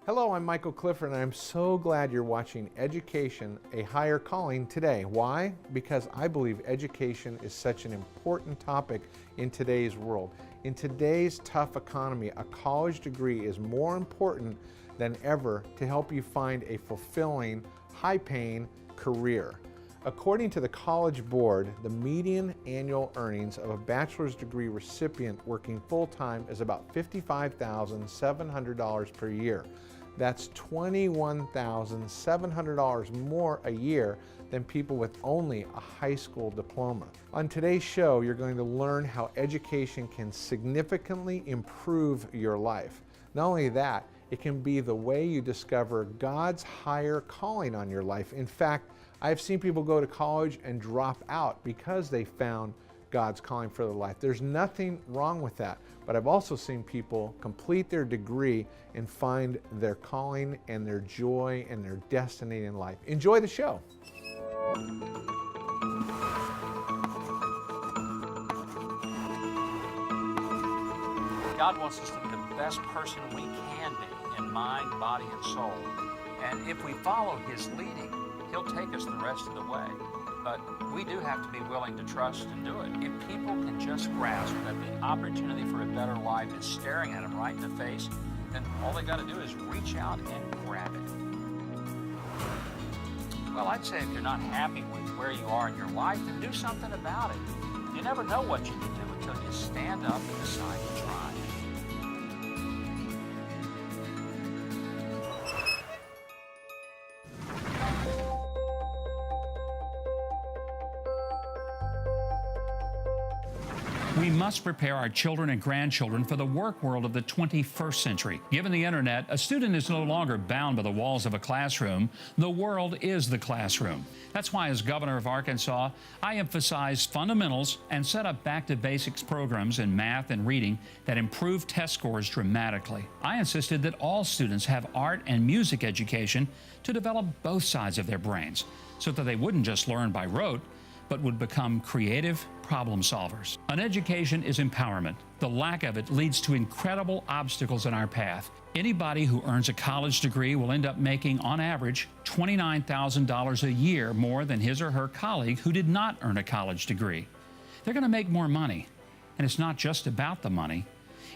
Hello, I'm Michael Clifford, and I'm so glad you're watching Education, a Higher Calling today. Why? Because I believe education is such an important topic in today's world. In today's tough economy, a college degree is more important than ever to help you find a fulfilling, high-paying career. According to the College Board, the median annual earnings of a bachelor's degree recipient working full-time is about $55,700 per year. That's $21,700 more a year than people with only a high school diploma. On today's show, you're going to learn how education can significantly improve your life. Not only that, it can be the way you discover God's higher calling on your life. In fact, I've seen people go to college and drop out because they found God's calling for their life. There's nothing wrong with that, but I've also seen people complete their degree and find their calling and their joy and their destiny in life. Enjoy the show. God wants us to be the best person we can be in mind, body, and soul. And if we follow His leading, He'll take us the rest of the way. But we do have to be willing to trust and do it. If people can just grasp that the opportunity for a better life is staring at them right in the face, then all they got to do is reach out and grab it. Well, I'd say if you're not happy with where you are in your life, then do something about it. You never know what you can do until you stand up and decide to try. We must prepare our children and grandchildren for the work world of the 21st century. Given the internet, a student is no longer bound by the walls of a classroom. The world is the classroom. That's why, as governor of Arkansas, I emphasize fundamentals and set up back to basics programs in math and reading that improve test scores dramatically. I insisted that all students have art and music education to develop both sides of their brains so that they wouldn't just learn by rote, but would become creative problem solvers. An education is empowerment. The lack of it leads to incredible obstacles in our path. Anybody who earns a college degree will end up making, on average, $29,000 a year more than his or her colleague who did not earn a college degree. They're going to make more money, and it's not just about the money.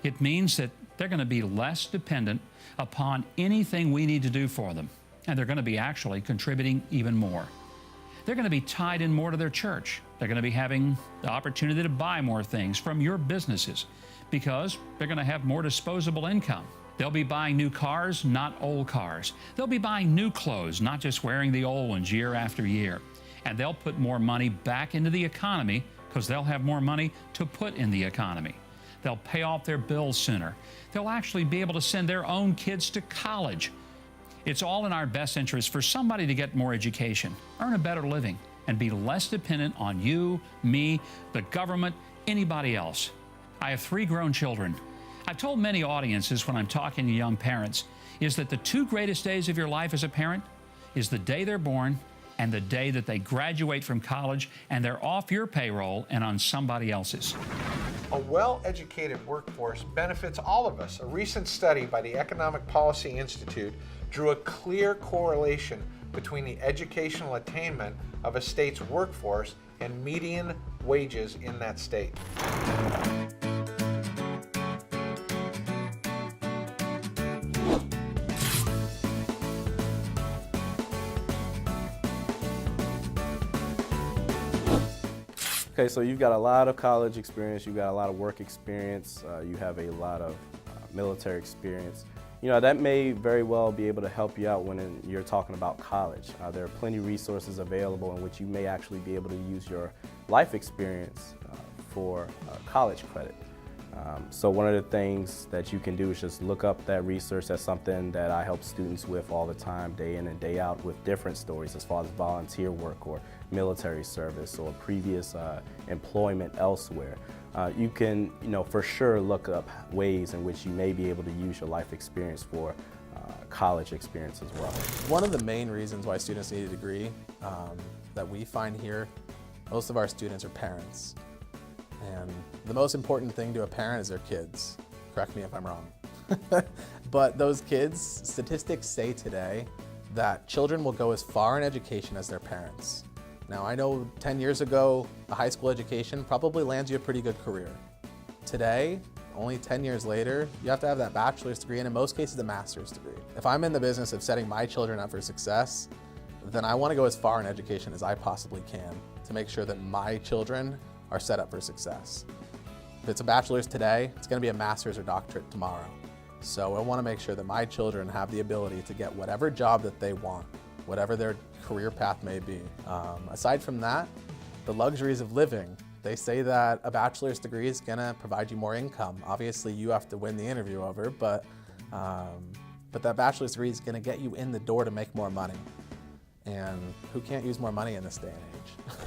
It means that they're going to be less dependent upon anything we need to do for them, and they're going to be actually contributing even more. They're going to be tied in more to their church. They're going to be having the opportunity to buy more things from your businesses because they're going to have more disposable income. They'll be buying new cars, not old cars. They'll be buying new clothes, not just wearing the old ones year after year. And they'll put more money back into the economy because they'll have more money to put in the economy. They'll pay off their bills sooner. They'll actually be able to send their own kids to college. It's all in our best interest for somebody to get more education, earn a better living, and be less dependent on you, me, the government, anybody else. I have 3 grown children. I've told many audiences when I'm talking to young parents is that the 2 greatest days of your life as a parent is the day they're born and the day that they graduate from college and they're off your payroll and on somebody else's. A well-educated workforce benefits all of us. A recent study by the Economic Policy Institute drew a clear correlation between the educational attainment of a state's workforce and median wages in that state. Okay, so you've got a lot of college experience, you've got a lot of work experience, you have a lot of military experience. You know, that may very well be able to help you out when you're talking about college. There are plenty of resources available in which you may actually be able to use your life experience for college credit. So one of the things that you can do is just look up that research. That's something that I help students with all the time, day in and day out, with different stories as far as volunteer work or military service or previous employment elsewhere. You can, for sure look up ways in which you may be able to use your life experience for college experience as well. One of the main reasons why students need a degree that we find here, most of our students are parents. And the most important thing to a parent is their kids. Correct me if I'm wrong. But those kids, statistics say today that children will go as far in education as their parents. Now, I know 10 years ago, a high school education probably lands you a pretty good career. Today, only 10 years later, you have to have that bachelor's degree and in most cases a master's degree. If I'm in the business of setting my children up for success, then I want to go as far in education as I possibly can to make sure that my children are set up for success. If it's a bachelor's today, it's going to be a master's or doctorate tomorrow. So I want to make sure that my children have the ability to get whatever job that they want, whatever their career path may be. Aside from that, the luxuries of living. They say that a bachelor's degree is going to provide you more income. Obviously, you have to win the interview over, but that bachelor's degree is going to get you in the door to make more money. And who can't use more money in this day and age?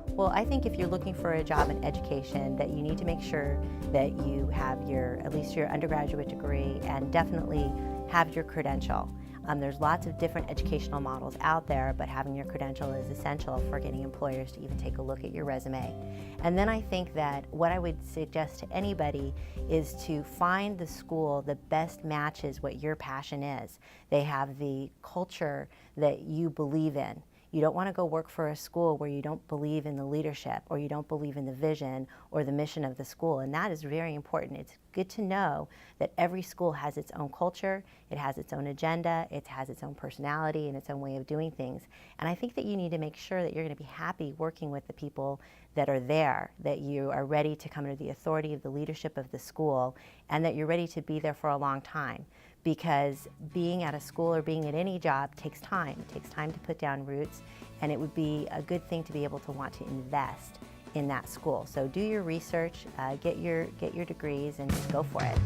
Well, I think if you're looking for a job in education, that you need to make sure that you have at least your undergraduate degree and definitely have your credential. There's lots of different educational models out there, but having your credential is essential for getting employers to even take a look at your resume. And then I think that what I would suggest to anybody is to find the school that best matches what your passion is. They have the culture that you believe in. You don't want to go work for a school where you don't believe in the leadership or you don't believe in the vision or the mission of the school, and that is very important. It's good to know that every school has its own culture, it has its own agenda, it has its own personality and its own way of doing things. And I think that you need to make sure that you're going to be happy working with the people that are there, that you are ready to come under the authority of the leadership of the school, and that you're ready to be there for a long time. Because being at a school or being at any job takes time. It takes time to put down roots, and it would be a good thing to be able to want to invest in that school. So do your research, get your degrees, and just go for it.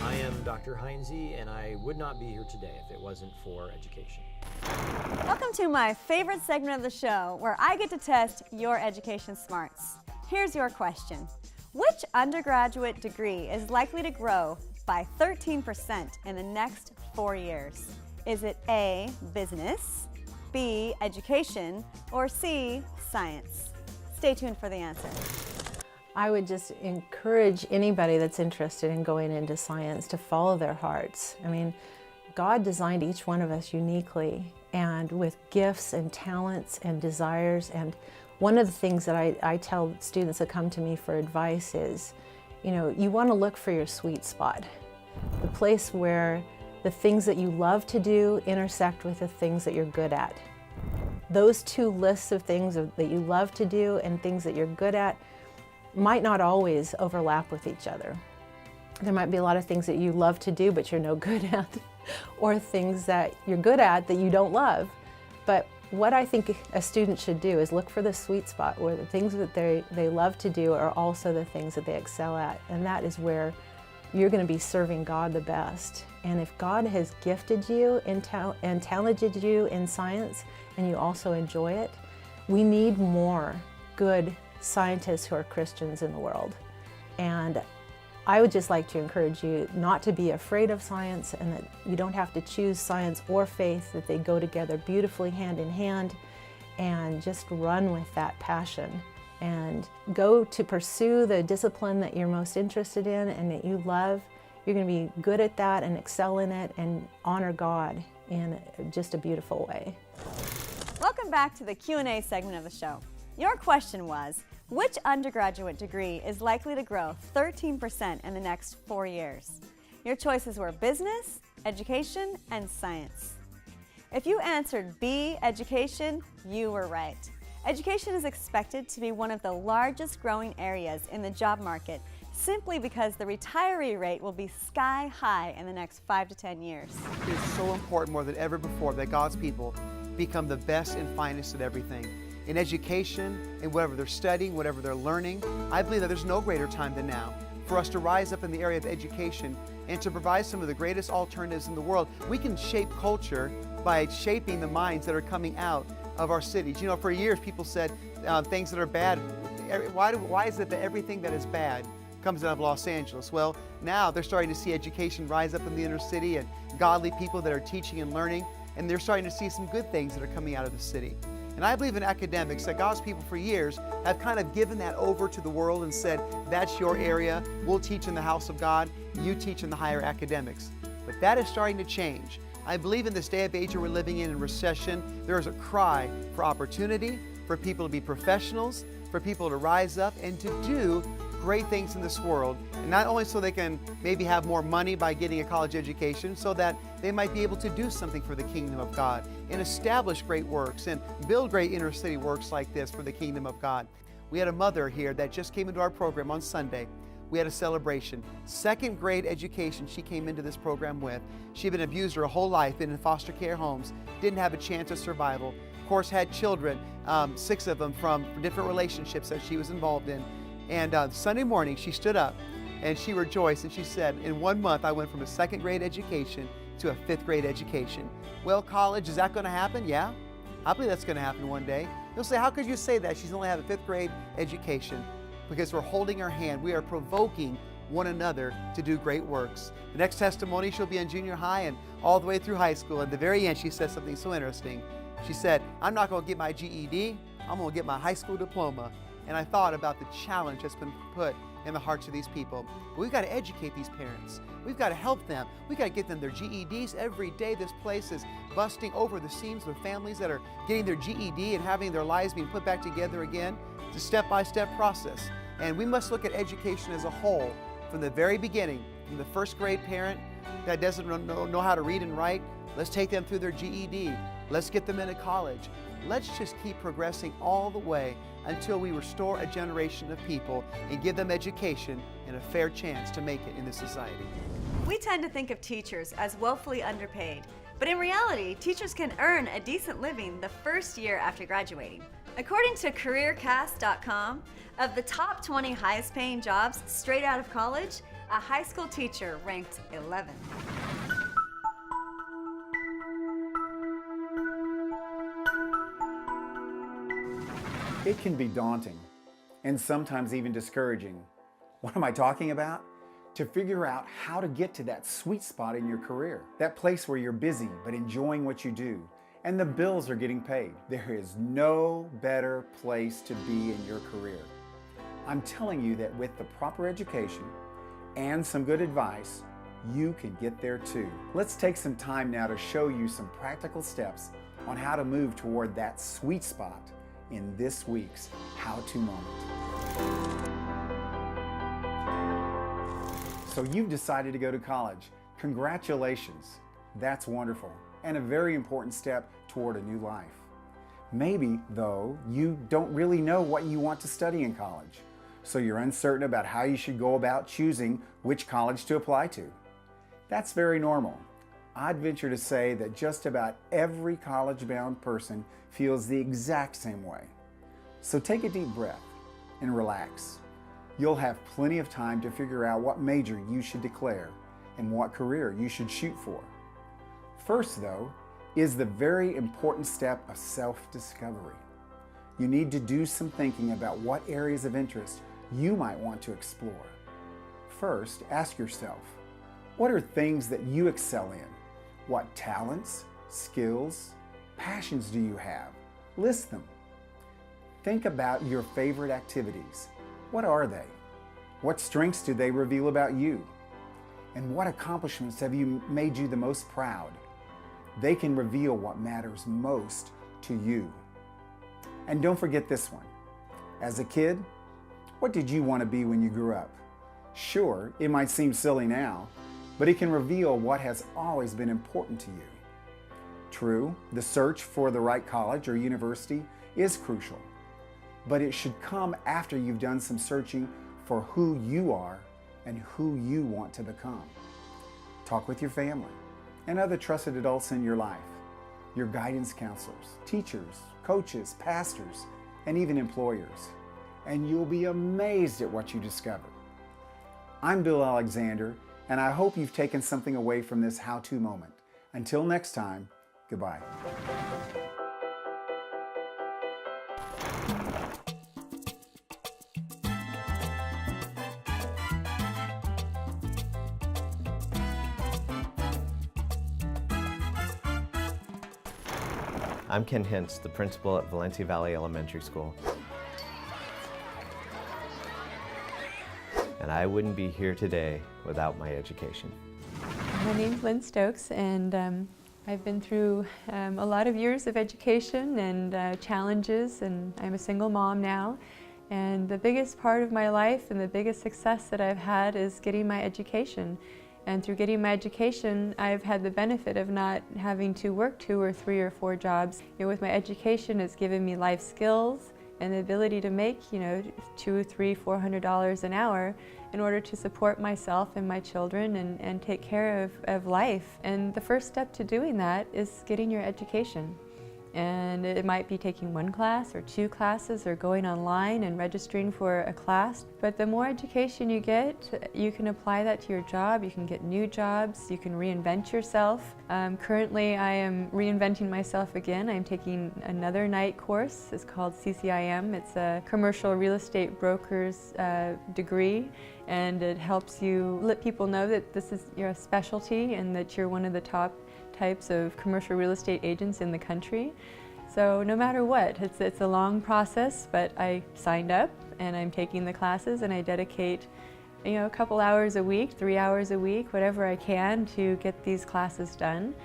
I am Dr. Heinze, and I would not be here today if it wasn't for education. Welcome to my favorite segment of the show, where I get to test your education smarts. Here's your question. Which undergraduate degree is likely to grow by 13% in the next 4 years? Is it A, business, B, education, or C, science? Stay tuned for the answer. I would just encourage anybody that's interested in going into science to follow their hearts. I mean, God designed each one of us uniquely and with gifts and talents and desires. And one of the things that I tell students that come to me for advice is, you want to look for your sweet spot, the place where the things that you love to do intersect with the things that you're good at. Those two lists of things that you love to do and things that you're good at might not always overlap with each other. There might be a lot of things that you love to do but you're no good at, or things that you're good at that you don't love. But what I think a student should do is look for the sweet spot where the things that they love to do are also the things that they excel at, and that is where you're going to be serving God the best. And if God has gifted you and talented you in science and you also enjoy it, we need more good scientists who are Christians in the world. And I would just like to encourage you not to be afraid of science, and that you don't have to choose science or faith, that they go together beautifully hand in hand, and just run with that passion and go to pursue the discipline that you're most interested in and that you love. You're going to be good at that and excel in it and honor God in just a beautiful way. Welcome back to the Q&A segment of the show. Your question was, which undergraduate degree is likely to grow 13% in the next 4 years? Your choices were business, education, and science. If you answered B, education, you were right. Education is expected to be one of the largest growing areas in the job market, simply because the retiree rate will be sky high in the next 5 to 10 years. It's so important more than ever before that God's people become the best and finest at everything. In education, in whatever they're studying, whatever they're learning, I believe that there's no greater time than now for us to rise up in the area of education and to provide some of the greatest alternatives in the world. We can shape culture by shaping the minds that are coming out of our cities. For years people said things that are bad. Why is it that everything that is bad comes out of Los Angeles? Well, now they're starting to see education rise up in the inner city and godly people that are teaching and learning, and they're starting to see some good things that are coming out of the city. And I believe in academics that God's people for years have kind of given that over to the world and said, that's your area, we'll teach in the house of God, you teach in the higher academics. But that is starting to change. I believe in this day of age that we're living in recession, there is a cry for opportunity, for people to be professionals, for people to rise up and to do great things in this world. And not only so they can maybe have more money by getting a college education, so that they might be able to do something for the kingdom of God and establish great works and build great inner city works like this for the kingdom of God. We had a mother here that just came into our program on Sunday. We had a celebration. 2nd grade education she came into this program with. She'd been abused her whole life, been in foster care homes, didn't have a chance of survival. Of course, had children, 6 of them from different relationships that she was involved in. And Sunday morning, she stood up and she rejoiced and she said, in 1 month, I went from a 2nd grade education to a 5th grade education. Well, college, is that going to happen? Yeah, I believe that's going to happen one day. You'll say, how could you say that? She's only had a 5th grade education. Because we're holding her hand. We are provoking one another to do great works. The next testimony, she'll be in junior high and all the way through high school. At the very end, she said something so interesting. She said, I'm not going to get my GED, I'm going to get my high school diploma. And I thought about the challenge that's been put in the hearts of these people. We've got to educate these parents. We've got to help them. We've got to get them their GEDs every day. This place is busting over the seams with families that are getting their GED and having their lives being put back together again. It's a step-by-step process. And we must look at education as a whole from the very beginning, from the 1st grade parent that doesn't know how to read and write. Let's take them through their GED. Let's get them into college. Let's just keep progressing all the way until we restore a generation of people and give them education and a fair chance to make it in this society. We tend to think of teachers as woefully underpaid, but in reality, teachers can earn a decent living the first year after graduating. According to CareerCast.com, of the top 20 highest paying jobs straight out of college, a high school teacher ranked 11th. It can be daunting and sometimes even discouraging. What am I talking about? To figure out how to get to that sweet spot in your career, that place where you're busy but enjoying what you do, and the bills are getting paid. There is no better place to be in your career. I'm telling you that with the proper education and some good advice, you can get there too. Let's take some time now to show you some practical steps on how to move toward that sweet spot in this week's How-To Moment. So you've decided to go to college. Congratulations. That's wonderful and a very important step toward a new life. Maybe, though, you don't really know what you want to study in college, so you're uncertain about how you should go about choosing which college to apply to. That's very normal. I'd venture to say that just about every college-bound person feels the exact same way. So take a deep breath and relax. You'll have plenty of time to figure out what major you should declare and what career you should shoot for. First, though, is the very important step of self-discovery. You need to do some thinking about what areas of interest you might want to explore. First, ask yourself, what are things that you excel in? What talents, skills, passions do you have? List them. Think about your favorite activities. What are they? What strengths do they reveal about you? And what accomplishments have made you the most proud? They can reveal what matters most to you. And don't forget this one. As a kid, what did you want to be when you grew up? Sure, it might seem silly now, but it can reveal what has always been important to you. True, the search for the right college or university is crucial, but it should come after you've done some searching for who you are and who you want to become. Talk with your family and other trusted adults in your life, your guidance counselors, teachers, coaches, pastors, and even employers, and you'll be amazed at what you discover. I'm Bill Alexander, and I hope you've taken something away from this how-to moment. Until next time, goodbye. I'm Ken Hintz, the principal at Valencia Valley Elementary School. And I wouldn't be here today without my education. My name's Lynn Stokes, and I've been through a lot of years of education and challenges, and I'm a single mom now. And the biggest part of my life and the biggest success that I've had is getting my education. And through getting my education, I've had the benefit of not having to work 2 or 3 or 4 jobs. With my education, it's given me life skills and the ability to make, $200, $300, $400 an hour in order to support myself and my children and take care of life. And the first step to doing that is getting your education. And it might be taking 1 class or 2 classes or going online and registering for a class. But the more education you get, you can apply that to your job, you can get new jobs, you can reinvent yourself. Currently I am reinventing myself again. I'm taking another night course. It's called CCIM. It's a commercial real estate broker's degree, and it helps you let people know that this is your specialty and that you're one of the top types of commercial real estate agents in the country. So no matter what, it's a long process, but I signed up and I'm taking the classes, and I dedicate a couple hours a week, 3 hours a week, whatever I can to get these classes done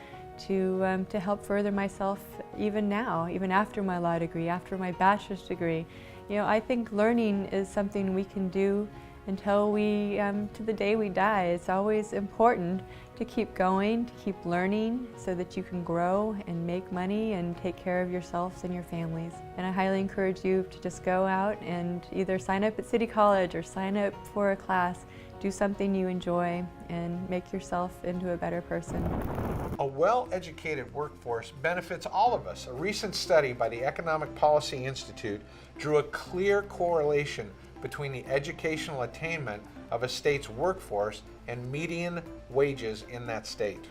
to help further myself even now, even after my law degree, after my bachelor's degree. I think learning is something we can do until to the day we die. It's always important to keep going, to keep learning so that you can grow and make money and take care of yourselves and your families. And I highly encourage you to just go out and either sign up at City College or sign up for a class. Do something you enjoy and make yourself into a better person. A well-educated workforce benefits all of us. A recent study by the Economic Policy Institute drew a clear correlation between the educational attainment of a state's workforce and median wages in that state.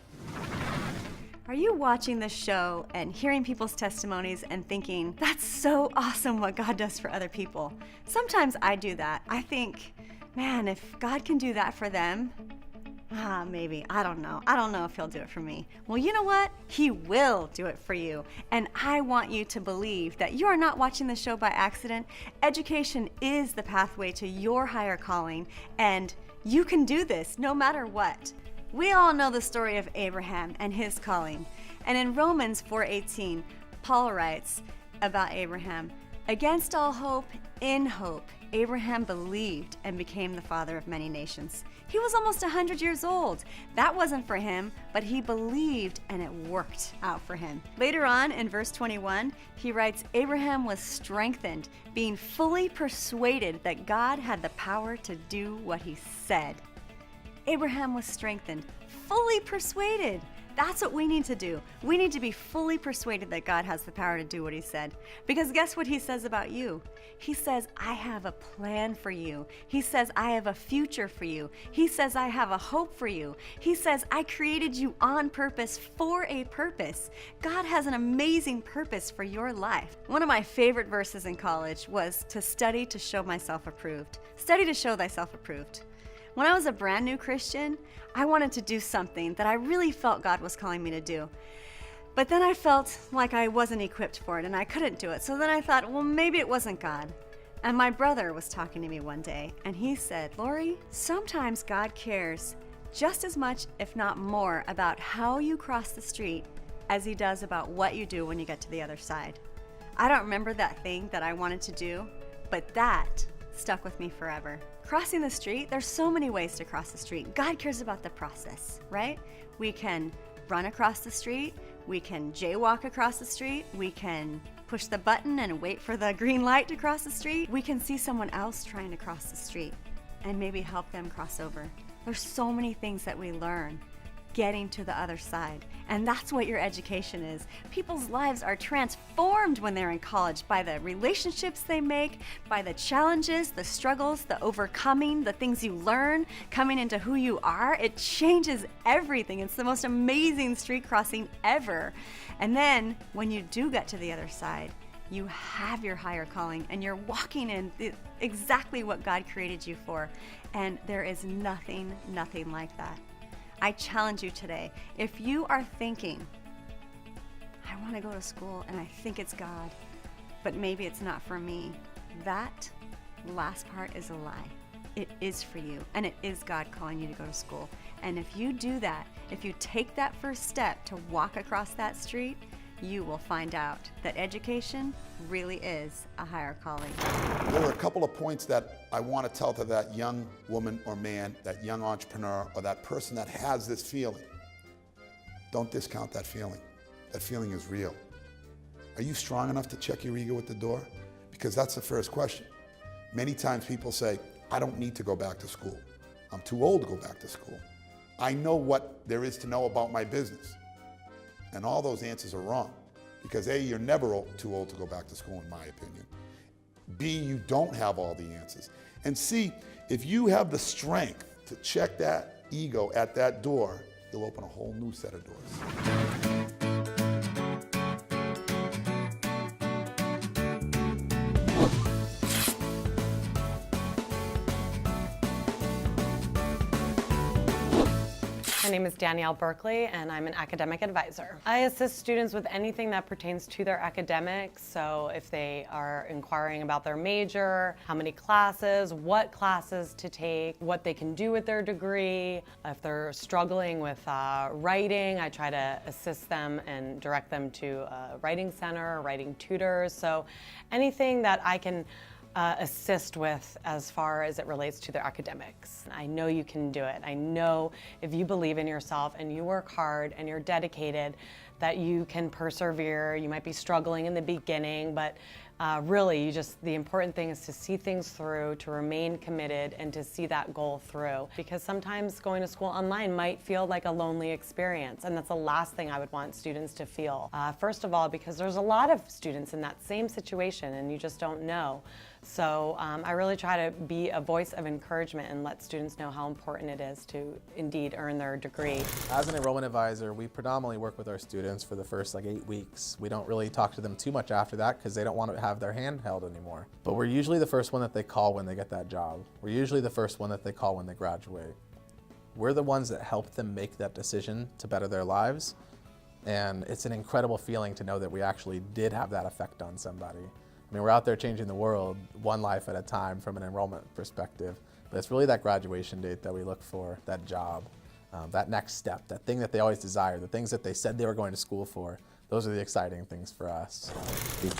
Are you watching this show and hearing people's testimonies and thinking, that's so awesome what God does for other people? Sometimes I do that. I think, man, if God can do that for them, maybe, I don't know. I don't know if he'll do it for me. Well, you know what? He will do it for you. And I want you to believe that you are not watching the show by accident. Education is the pathway to your higher calling, and you can do this no matter what. We all know the story of Abraham and his calling. And in Romans 4:18, Paul writes about Abraham, against all hope, in hope, Abraham believed and became the father of many nations. He was almost 100 years old. That wasn't for him, but he believed and it worked out for him. Later on in verse 21, he writes, Abraham was strengthened, being fully persuaded that God had the power to do what he said. Abraham was strengthened, fully persuaded. That's what we need to do. We need to be fully persuaded that God has the power to do what he said. Because guess what he says about you? He says, I have a plan for you. He says, I have a future for you. He says, I have a hope for you. He says, I created you on purpose for a purpose. God has an amazing purpose for your life. One of my favorite verses in college was to study to show myself approved. Study to show thyself approved. When I was a brand new Christian, I wanted to do something that I really felt God was calling me to do. But then I felt like I wasn't equipped for it and I couldn't do it. So then I thought, well, maybe it wasn't God. And my brother was talking to me one day and he said, Lori, sometimes God cares just as much, if not more, about how you cross the street as he does about what you do when you get to the other side. I don't remember that thing that I wanted to do, but that stuck with me forever. Crossing the street, there's so many ways to cross the street. God cares about the process, right? We can run across the street, we can jaywalk across the street, we can push the button and wait for the green light to cross the street. We can see someone else trying to cross the street and maybe help them cross over. There's so many things that we learn getting to the other side. And that's what your education is. People's lives are transformed when they're in college by the relationships they make, by the challenges, the struggles, the overcoming, the things you learn, coming into who you are. It changes everything. It's the most amazing street crossing ever. And then when you do get to the other side, you have your higher calling and you're walking in exactly what God created you for. And there is nothing like that. I challenge you today, if you are thinking, I want to go to school and I think it's God, but maybe it's not for me. That last part is a lie. It is for you, and it is God calling you to go to school. And if you do that, if you take that first step to walk across that street, you will find out that education really is a higher calling. There are a couple of points that I want to tell to that young woman or man, that young entrepreneur, or that person that has this feeling. Don't discount that feeling. That feeling is real. Are you strong enough to check your ego at the door? Because that's the first question. Many times people say, I don't need to go back to school. I'm too old to go back to school. I know what there is to know about my business. And all those answers are wrong. Because A, you're never too old to go back to school, in my opinion. B, you don't have all the answers. And C, if you have the strength to check that ego at that door, you'll open a whole new set of doors. My name is Danielle Berkeley, and I'm an academic advisor. I assist students with anything that pertains to their academics. So if they are inquiring about their major, how many classes, what classes to take, what they can do with their degree. If they're struggling with writing, I try to assist them and direct them to a writing center, writing tutors. So anything that I can assist with as far as it relates to their academics. I know you can do it. I know if you believe in yourself and you work hard and you're dedicated, that you can persevere. You might be struggling in the beginning, but really, the important thing is to see things through, to remain committed, and to see that goal through. Because sometimes going to school online might feel like a lonely experience, and that's the last thing I would want students to feel. First of all, because there's a lot of students in that same situation, and you just don't know. So I really try to be a voice of encouragement and let students know how important it is to indeed earn their degree. As an enrollment advisor, we predominantly work with our students for the first 8 weeks. We don't really talk to them too much after that because they don't want to have their hand held anymore. But we're usually the first one that they call when they get that job. We're usually the first one that they call when they graduate. We're the ones that help them make that decision to better their lives. And it's an incredible feeling to know that we actually did have that effect on somebody. I mean, we're out there changing the world one life at a time from an enrollment perspective, but it's really that graduation date that we look for, that job, that next step, that thing that they always desire, the things that they said they were going to school for. Those are the exciting things for us.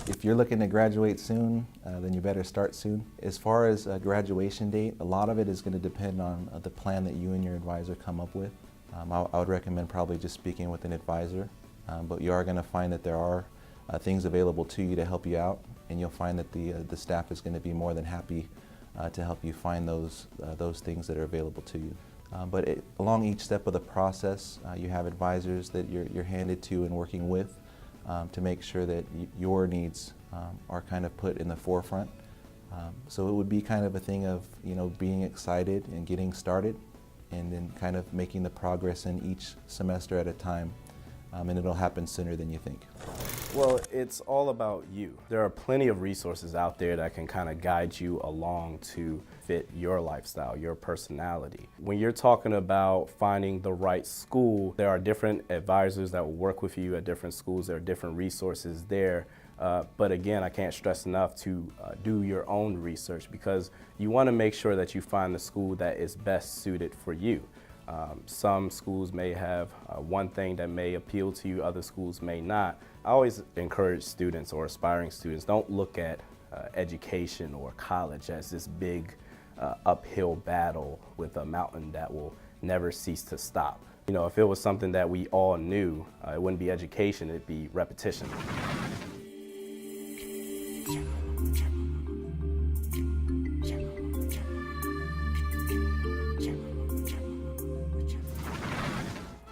If you're looking to graduate soon, then you better start soon. As far as a graduation date, a lot of it is going to depend on the plan that you and your advisor come up with. I would recommend probably just speaking with an advisor, but you are going to find that there are things available to you to help you out, and you'll find that the staff is going to be more than happy to help you find those things that are available to you. But along each step of the process, you have advisors that you're handed to and working with to make sure that your needs are kind of put in the forefront. So it would be kind of a thing of being excited and getting started, and then kind of making the progress in each semester at a time. And it'll happen sooner than you think. Well, it's all about you. There are plenty of resources out there that can kind of guide you along to fit your lifestyle, your personality. When you're talking about finding the right school, there are different advisors that will work with you at different schools. There are different resources there. But again, I can't stress enough to do your own research, because you want to make sure that you find the school that is best suited for you. Some schools may have one thing that may appeal to you, other schools may not. I always encourage students or aspiring students, don't look at education or college as this big uphill battle with a mountain that will never cease to stop. If it was something that we all knew, it wouldn't be education, it'd be repetition.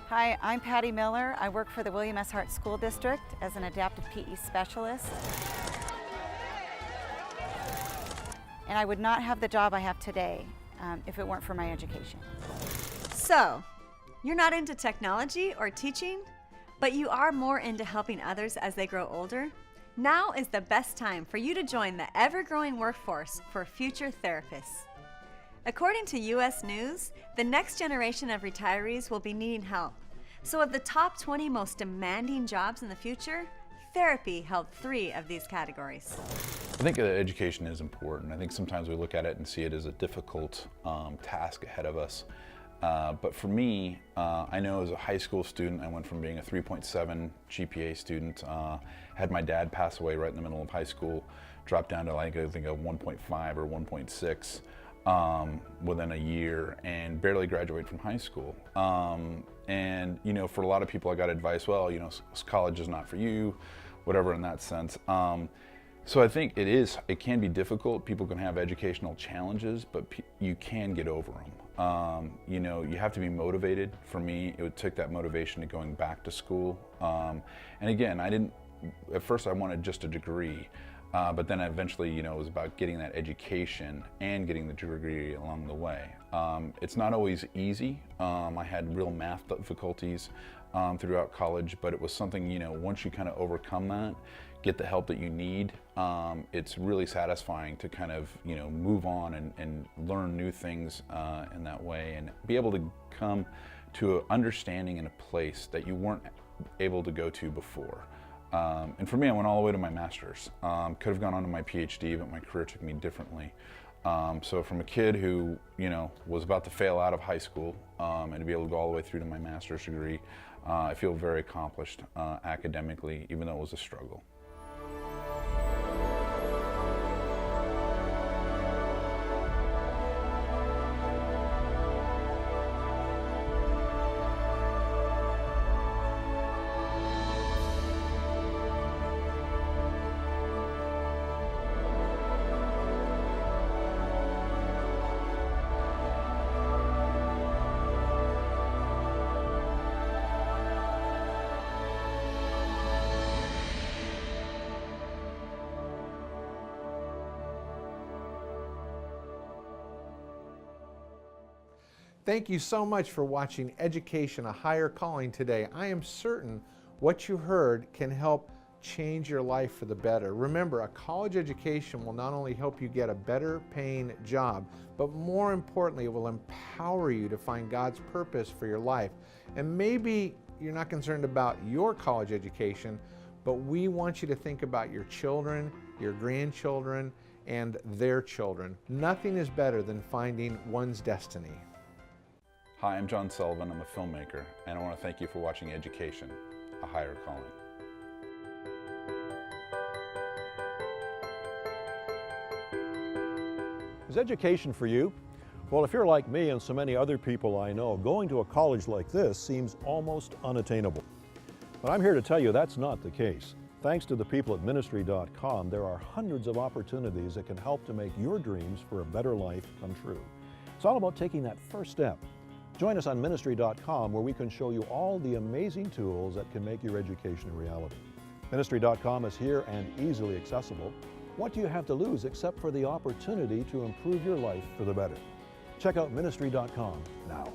Hi, I'm Patty Miller. I work for the William S. Hart School District as an adaptive PE specialist. And I would not have the job I have today if it weren't for my education. So, you're not into technology or teaching, but you are more into helping others as they grow older? Now is the best time for you to join the ever-growing workforce for future therapists. According to U.S. News, the next generation of retirees will be needing help. So of the top 20 most demanding jobs in the future, therapy held 3 of these categories. I think education is important. I think sometimes we look at it and see it as a difficult task ahead of us. But for me, I know as a high school student, I went from being a 3.7 GPA student, had my dad pass away right in the middle of high school, dropped down to I think a 1.5 or 1.6 within a year, and barely graduated from high school. And you know, for a lot of people, I got advice, well, you know, college is not for you, whatever in that sense. So I think it can be difficult. People can have educational challenges, but you can get over them. You know, you have to be motivated. For me, it took that motivation to going back to school. And again, at first I wanted just a degree, but then eventually, you know, it was about getting that education and getting the degree along the way. It's not always easy. I had real math difficulties throughout college, but it was something, you know, once you kind of overcome that, get the help that you need, it's really satisfying to kind of, you know, move on and learn new things in that way, and be able to come to an understanding in a place that you weren't able to go to before. And for me, I went all the way to my master's. Could have gone on to my PhD, but my career took me differently. So from a kid who, you know, was about to fail out of high school, and to be able to go all the way through to my master's degree, I feel very accomplished academically, even though it was a struggle. Thank you so much for watching Education, a Higher Calling today. I am certain what you heard can help change your life for the better. Remember, a college education will not only help you get a better paying job, but more importantly, it will empower you to find God's purpose for your life. And maybe you're not concerned about your college education, but we want you to think about your children, your grandchildren, and their children. Nothing is better than finding one's destiny. Hi, I'm John Sullivan. I'm a filmmaker, and I want to thank you for watching Education, a Higher Calling. Is education for you? Well, if you're like me and so many other people I know, going to a college like this seems almost unattainable. But I'm here to tell you that's not the case. Thanks to the people at Ministry.com, there are hundreds of opportunities that can help to make your dreams for a better life come true. It's all about taking that first step. Join us on Ministry.com, where we can show you all the amazing tools that can make your education a reality. Ministry.com is here and easily accessible. What do you have to lose except for the opportunity to improve your life for the better? Check out Ministry.com now.